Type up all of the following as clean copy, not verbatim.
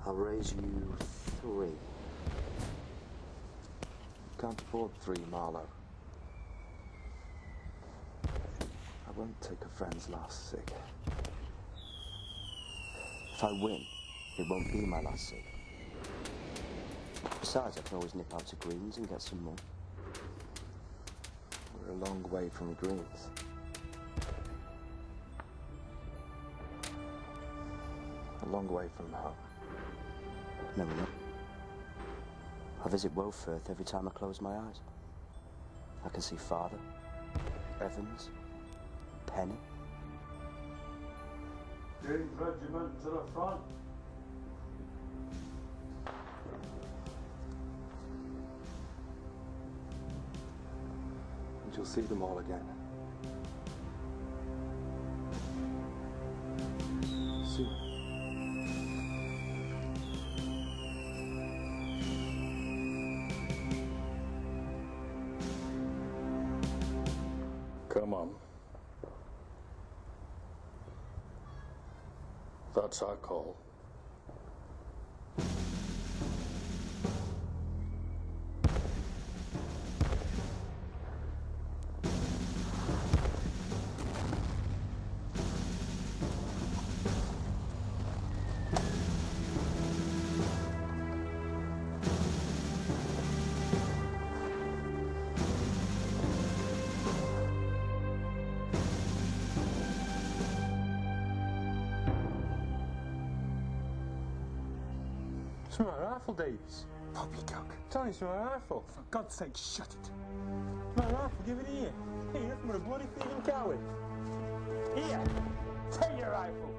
I'll raise you 3. Can't afford 3, Marlowe. I won't take a friend's last cig. If I win, it won't be my last cig. Besides, I can always nip out to Greens and get some more. We're a long way from Greens. A long way from home. No, we're not. I visit Woefirth every time I close my eyes. I can see Father, Evans, Penny. James Regiment to the front. And you'll see them all again. Soon. Come on. That's our call. It's my rifle, Davis. Poppycock. Tony, it's my rifle. For God's sake, shut it. My rifle, give it here. Hey, nothing but a bloody thieving coward. Here, take your rifle.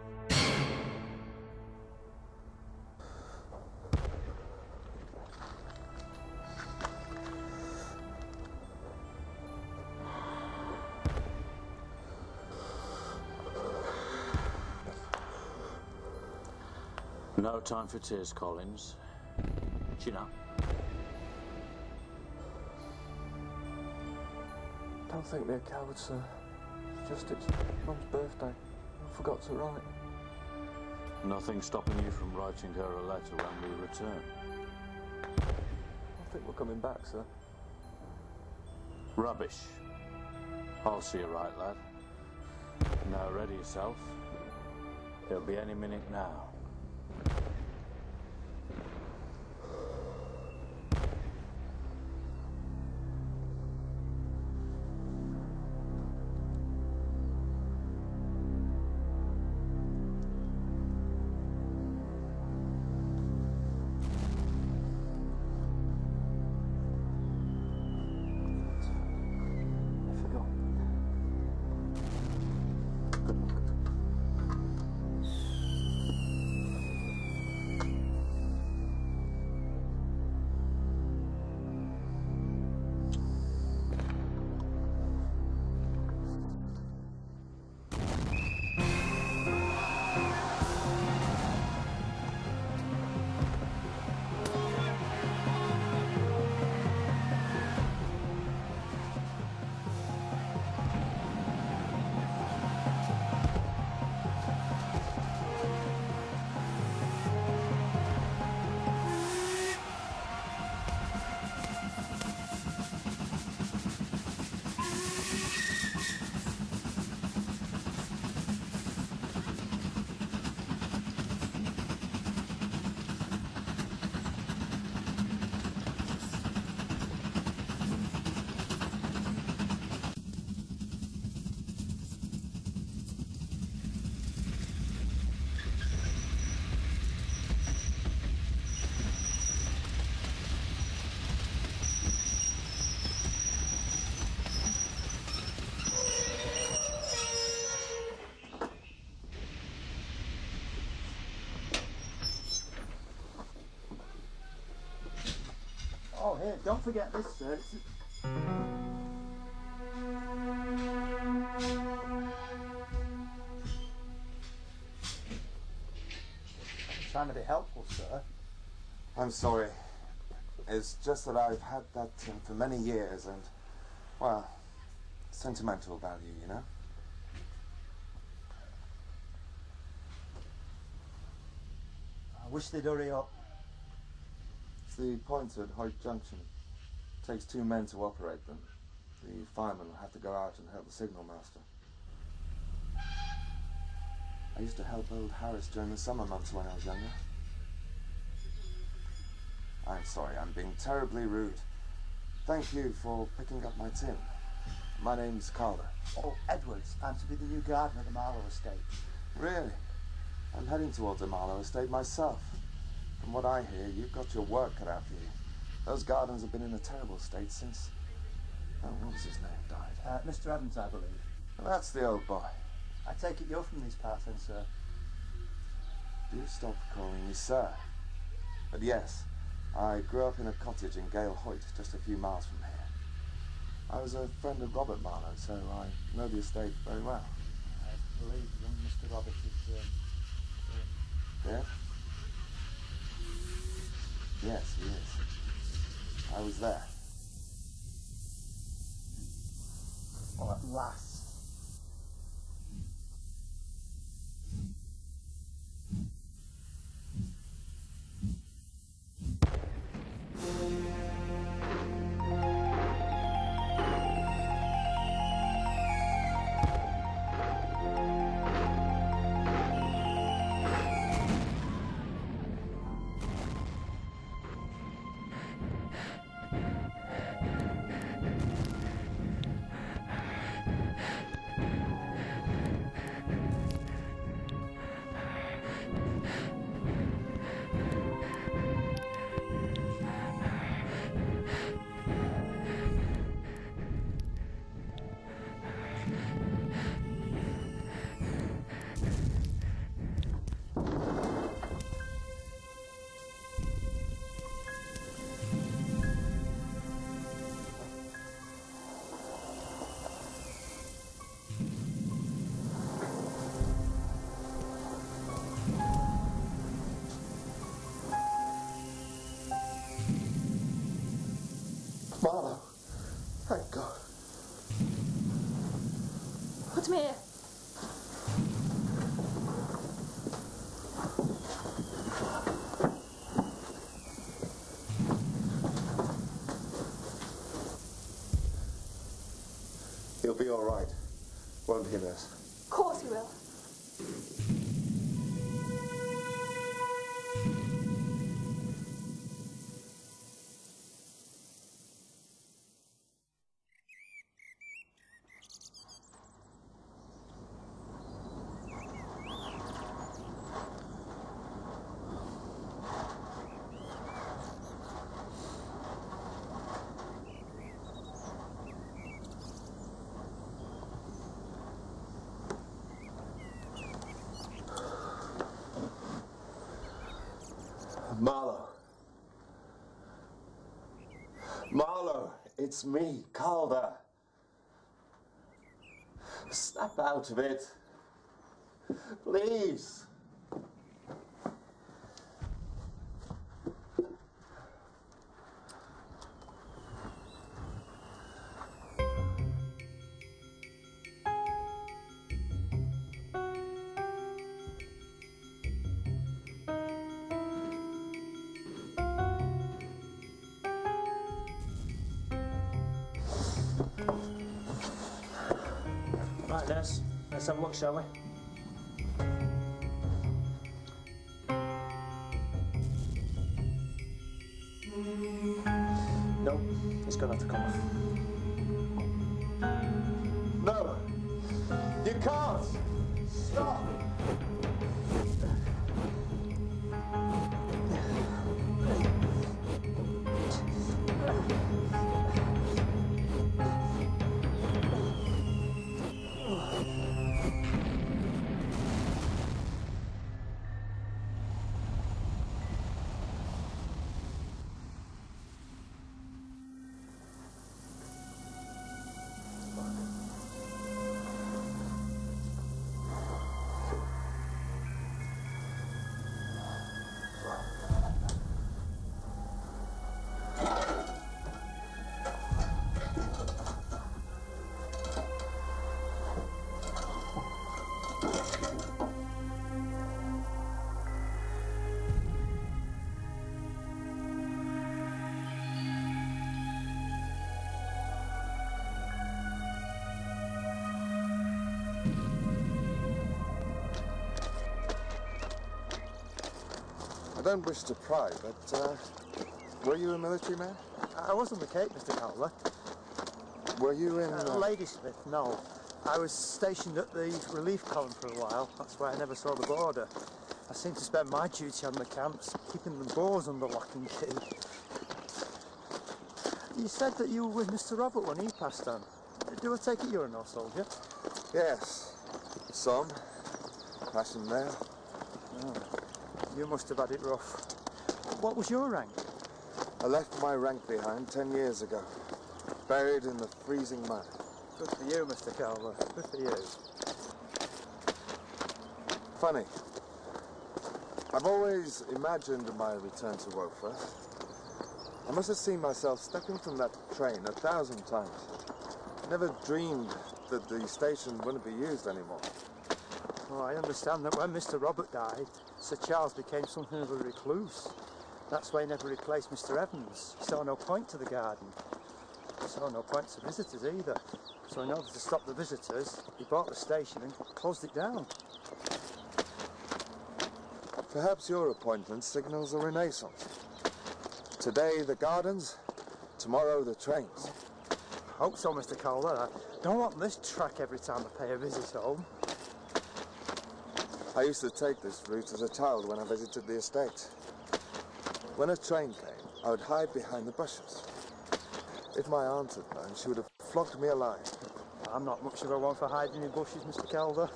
No time for tears, Collins. Chin up. Don't think me a coward, sir. It's just it's Mum's birthday. I forgot to write. Nothing stopping you from writing her a letter when we return. I think we're coming back, sir. Rubbish. I'll see you right, lad. Now ready yourself. It'll be any minute now. Oh, here, don't forget this, sir. Trying to be helpful, sir. I'm sorry. It's just that I've had that for many years and, well, sentimental value, you know? I wish they'd hurry up. It's the pointer at Hoyt Junction. It takes 2 men to operate them. The fireman will have to go out and help the signal master. I used to help old Harris during the summer months when I was younger. I'm sorry, I'm being terribly rude. Thank you for picking up my tin. My name's Calder. Oh, Edwards. I'm to be the new gardener at the Marlowe estate. Really? I'm heading towards the Marlowe estate myself. From what I hear, you've got your work cut out for you. Those gardens have been in a terrible state since... Oh, what was his name? Died. Mr. Evans, I believe. Well, that's the old boy. I take it you're from these parts then, sir? Do stop calling me sir. But yes, I grew up in a cottage in Gale Hoyt, just a few miles from here. I was a friend of Robert Marlowe, so I know the estate very well. I believe young Mr. Robert is... Dead? Yes, he is. I was there. Oh, at last. Marlowe! Thank God. Put him here. He'll be all right, won't he, nurse? Of course he will. Marlowe. Marlowe, it's me, Calder. Snap out of it. Please. Right, nurse. Let's have a look, shall we? No, it's gonna have to come off. No, you can't. Stop. don't wish to pry, but were you a military man? I was on the Cape, Mr. Calder. Were you in... Ladysmith, no. I was stationed at the relief column for a while. That's why I never saw the border. I seemed to spend my duty on the camps, keeping the Boers under lock and key. You said that you were with Mr. Robert when he passed on. Do I take it you're an old soldier? Yes. Some. Passion there. Oh, you must have had it rough. What was your rank? I left my rank behind 10 years ago. Buried in the freezing mud. Good for you, Mr. Calder. Good for you. Funny. I've always imagined my return to Wofa. I must have seen myself stepping from that train 1,000 times. Never dreamed that the station wouldn't be used anymore. Oh, I understand that when Mr. Robert died, Sir Charles became something of a recluse. That's why he never replaced Mr. Evans. He saw no point to the garden. He saw no point to visitors either. So in order to stop the visitors, he bought the station and closed it down. Perhaps your appointment signals a renaissance. Today the gardens, tomorrow the trains. I hope so, Mr. Calder. I don't want this track every time I pay a visit home. I used to take this route as a child when I visited the estate. When a train came, I would hide behind the bushes. If my aunt had known, she would have flogged me alive. I'm not much of a one for hiding in bushes, Mr. Calder.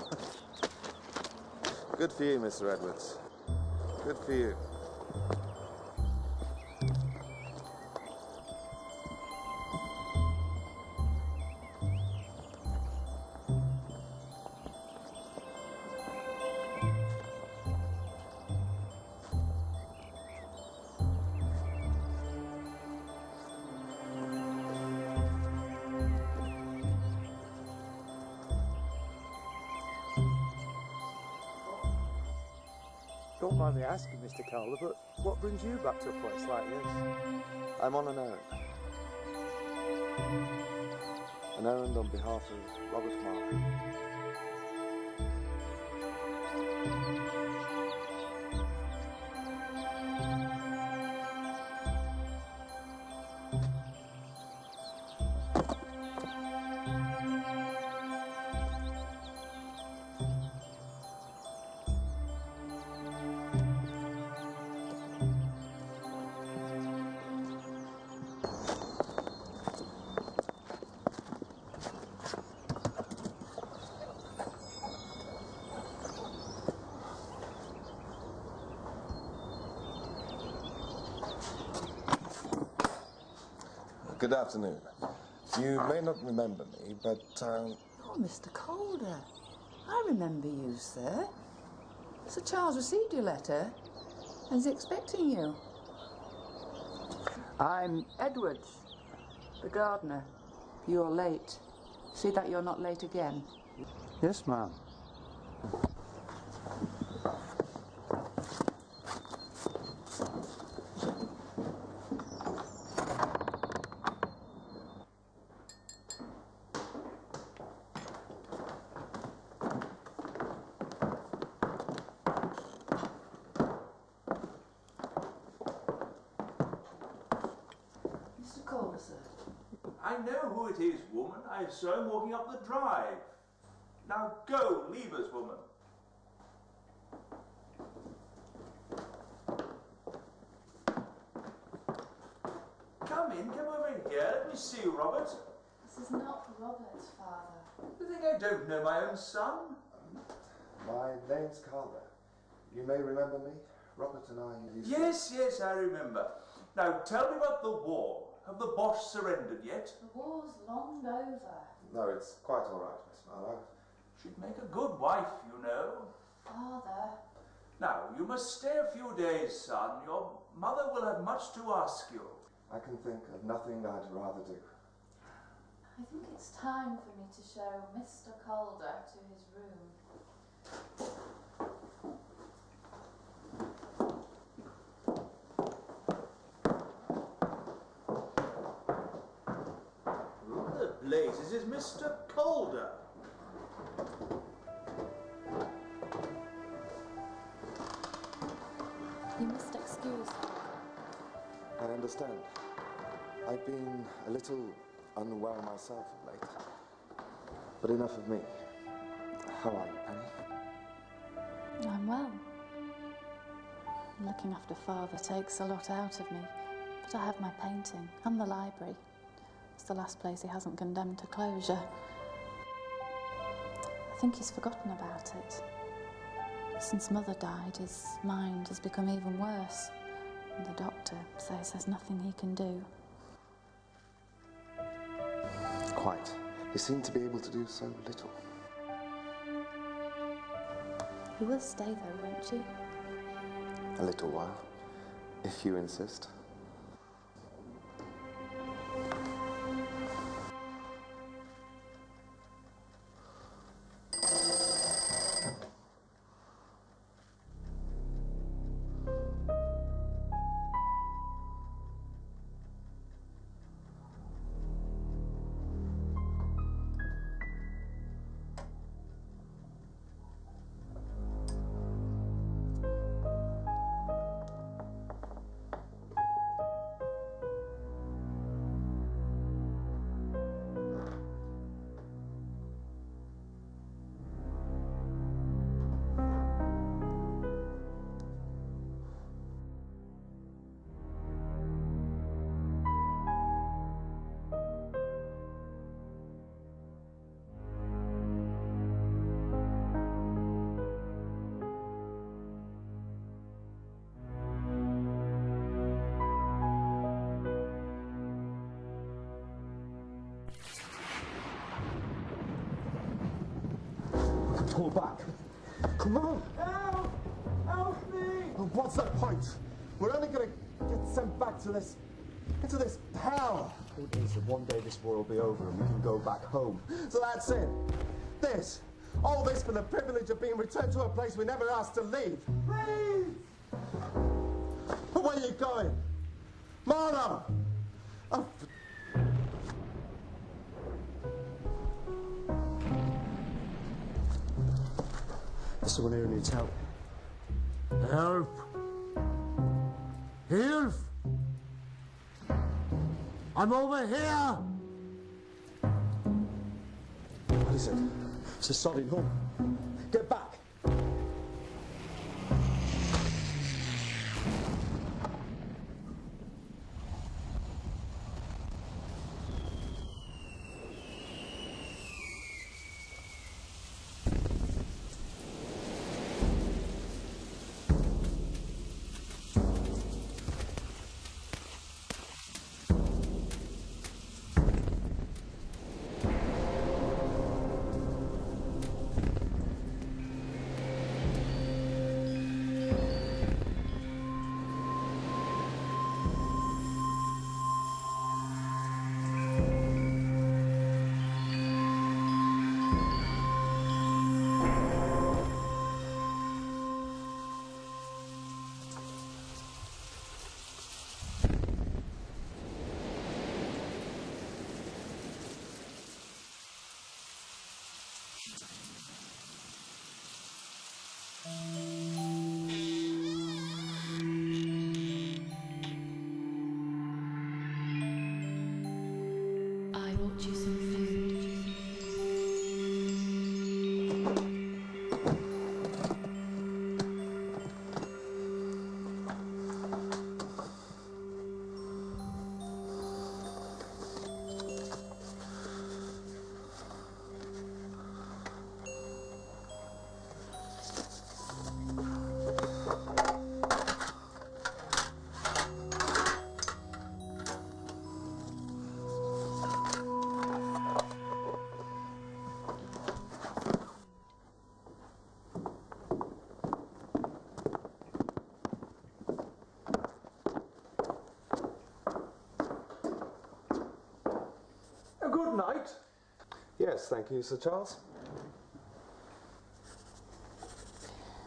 Good for you, Mr. Edwards. Good for you. Don't mind me asking, Mr. Calder, but what brings you back to a place like this? I'm on an errand. An errand on behalf of Robert Marley. Good afternoon. You may not remember me, but, Oh, Mr. Calder. I remember you, sir. Sir Charles received your letter and is expecting you. I'm Edwards, the gardener. You're late. See that you're not late again. Yes, ma'am. Mr. Calder, sir. I know who it is, woman. I saw him walking up the drive. Now go, leave us, woman. Come in, come over here. Let me see you, Robert. This is not Robert's father. You think I don't know my own son? my name's Calder. You may remember me. Robert and I used Yes, I remember. Now tell me about the war. Have the Boche surrendered yet? The war's long over. No, it's quite all right, Miss Marlowe. She'd make a good wife, you know. Father. Now, you must stay a few days, son. Your mother will have much to ask you. I can think of nothing I'd rather do. I think it's time for me to show Mr. Calder to his room. What the blazes is Mr. Calder? You must excuse. I understand. I've been a little unwell myself of late. But enough of me. How are you, Penny? I'm well. Looking after Father takes a lot out of me, but I have my painting and the library. It's the last place he hasn't condemned to closure. I think he's forgotten about it. Since Mother died, his mind has become even worse. And the doctor says there's nothing he can do. Quite. You seem to be able to do so little. You will stay though, won't you? A little while, if you insist. Pull back. Come on. Help! Help me! Oh, what's the point? We're only going to get sent back to this... into this hell. It is that one day this war will be over and we can go back home. So that's it. This. All this for the privilege of being returned to a place we never asked to leave. Please! But where are you going? Marlo! Oh, there's someone here who needs help. Help! Hilf! I'm over here! What is it? It's a sodding home. Get back! I brought you some food. Good night. Yes, thank you, Sir Charles.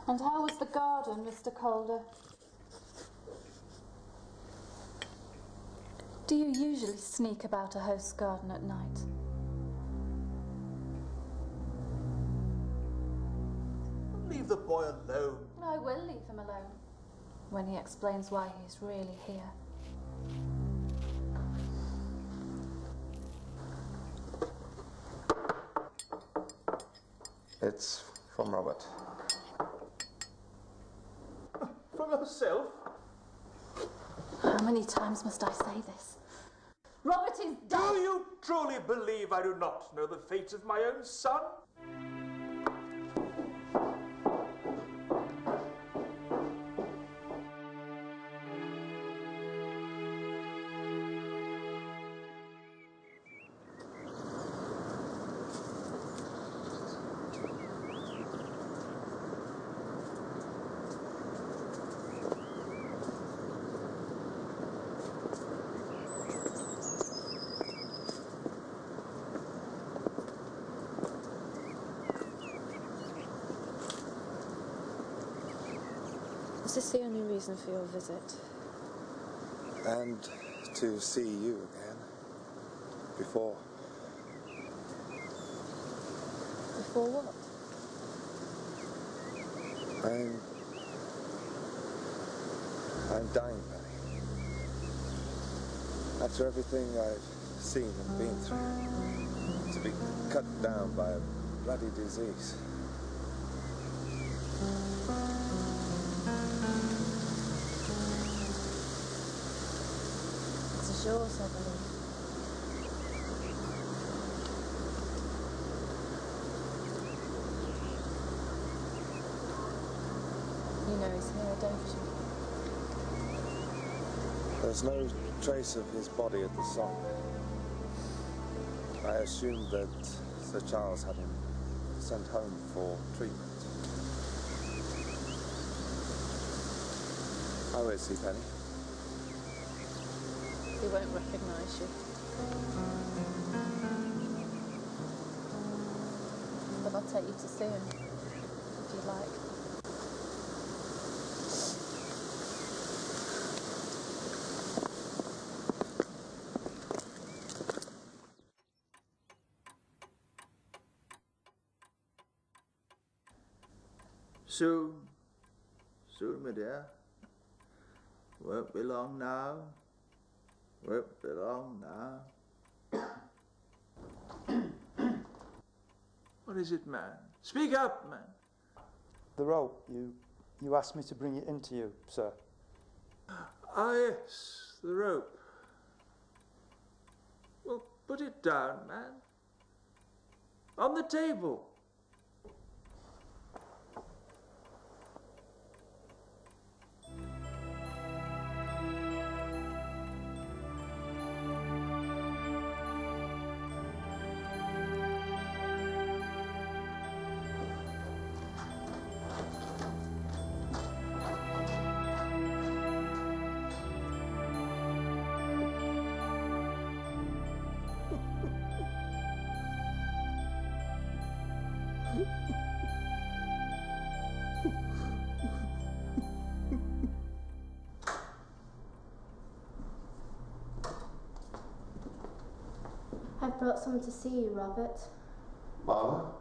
And how was the garden, Mr. Calder? Do you usually sneak about a host's garden at night? Leave the boy alone. I will leave him alone. when he explains why he's really here. It's from Robert. From yourself? How many times must I say this? Robert is dead! Do you truly believe I do not know the fate of my own son? Is this the only reason for your visit? And to see you again. Before. Before what? I'm dying, Penny. After everything I've seen and been through, to be cut down by a bloody disease. It's yours, I believe. You know he's here, don't you? There's no trace of his body at the song. I assumed that Sir Charles had him sent home for treatment. How is he, Penny? He won't recognise you. But I'll take you to see him, if you'd like. Soon, my dear. Won't be long now. Won't be long now. What is it, man? Speak up, man. The rope, you asked me to bring it into you, sir. Ah, yes, the rope. Well, put it down, man. On the table. I've brought someone to see you, Robert. Mama?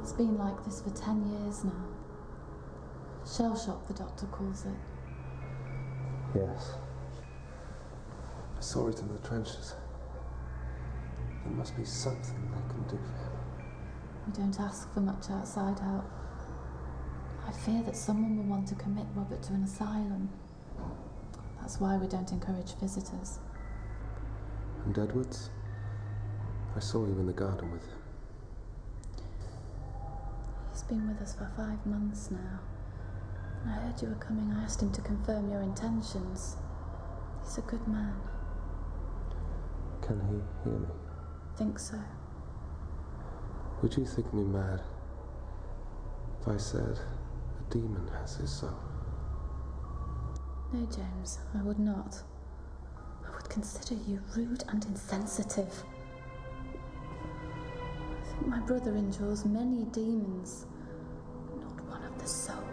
It's been like this for 10 years now. Shell shock, the doctor calls it. Yes. I saw it in the trenches. There must be something they can do for him. We don't ask for much outside help. I fear that someone will want to commit Robert to an asylum. That's why we don't encourage visitors. And Edwards? I saw you in the garden with him. He's been with us for 5 months now. When I heard you were coming, I asked him to confirm your intentions. He's a good man. Can he hear me? Think so. Would you think me mad if I said a demon has his soul? No, James, I would not. I would consider you rude and insensitive. I think my brother endures many demons, not one of the soul.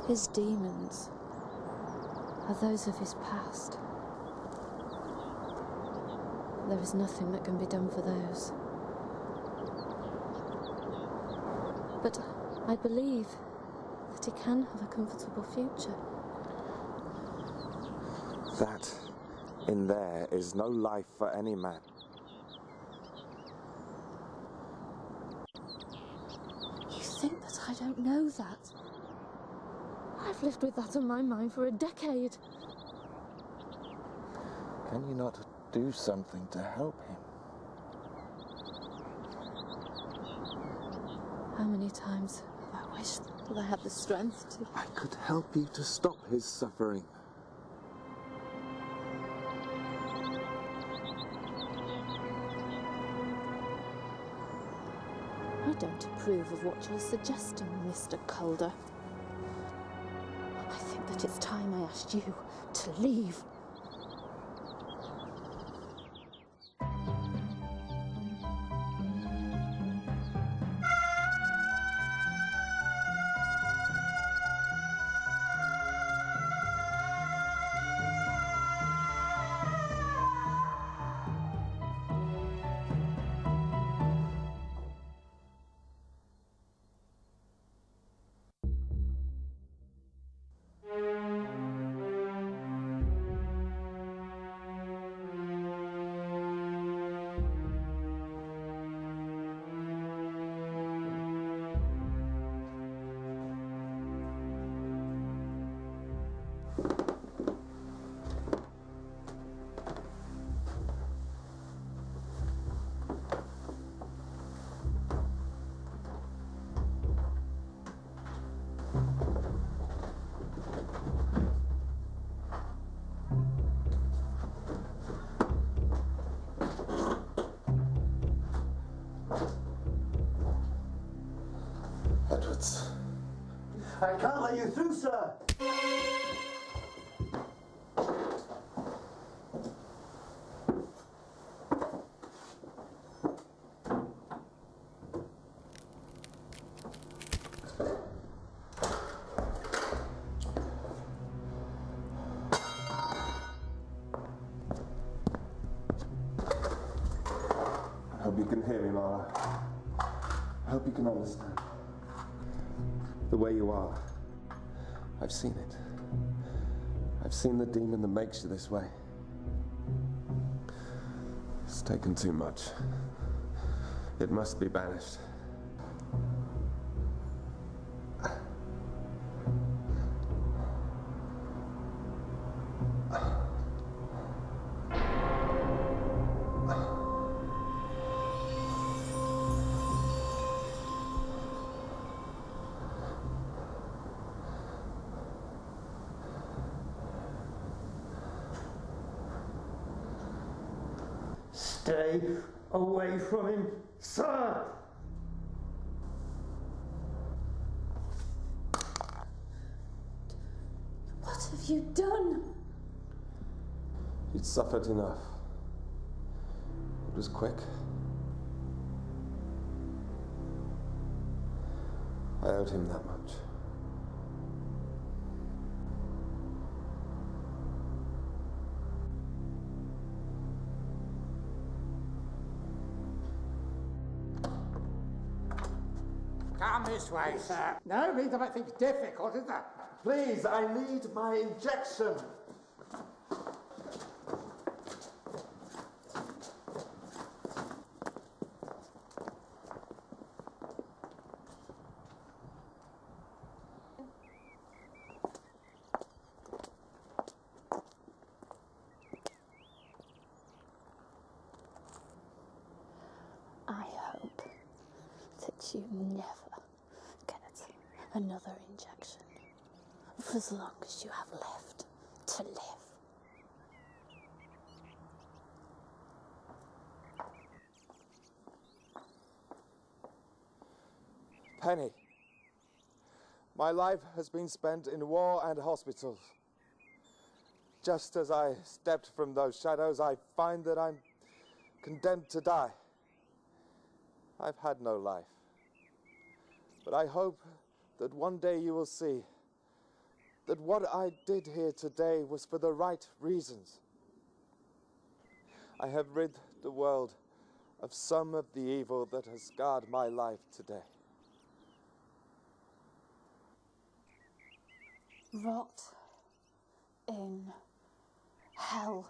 His demons are those of his past. There is nothing that can be done for those. But I believe that he can have a comfortable future. That in there is no life for any man. You think that I don't know that? I've lived with that on my mind for a decade. Can you not do something to help him? How many times have I wished that I had the strength to... I could help you to stop his suffering. I don't approve of what you're suggesting, Mr. Calder. I think that it's time I asked you to leave. Edwards. I can't let you through, sir. I hope you can hear me, Mara. I hope you can understand. The way you are. I've seen it. I've seen the demon that makes you this way. It's taken too much. It must be banished. Stay away from him, sir! What have you done? He'd suffered enough. It was quick. I owed him that much. Come this way, sir. No, means I might think it's difficult, isn't it? Please, I need my injection. I hope that you never get another injection for as long as you have left to live. Penny, my life has been spent in war and hospitals. Just as I stepped from those shadows, I find that I'm condemned to die. I've had no life. But I hope that one day you will see that what I did here today was for the right reasons. I have rid the world of some of the evil that has scarred my life today. Rot in hell.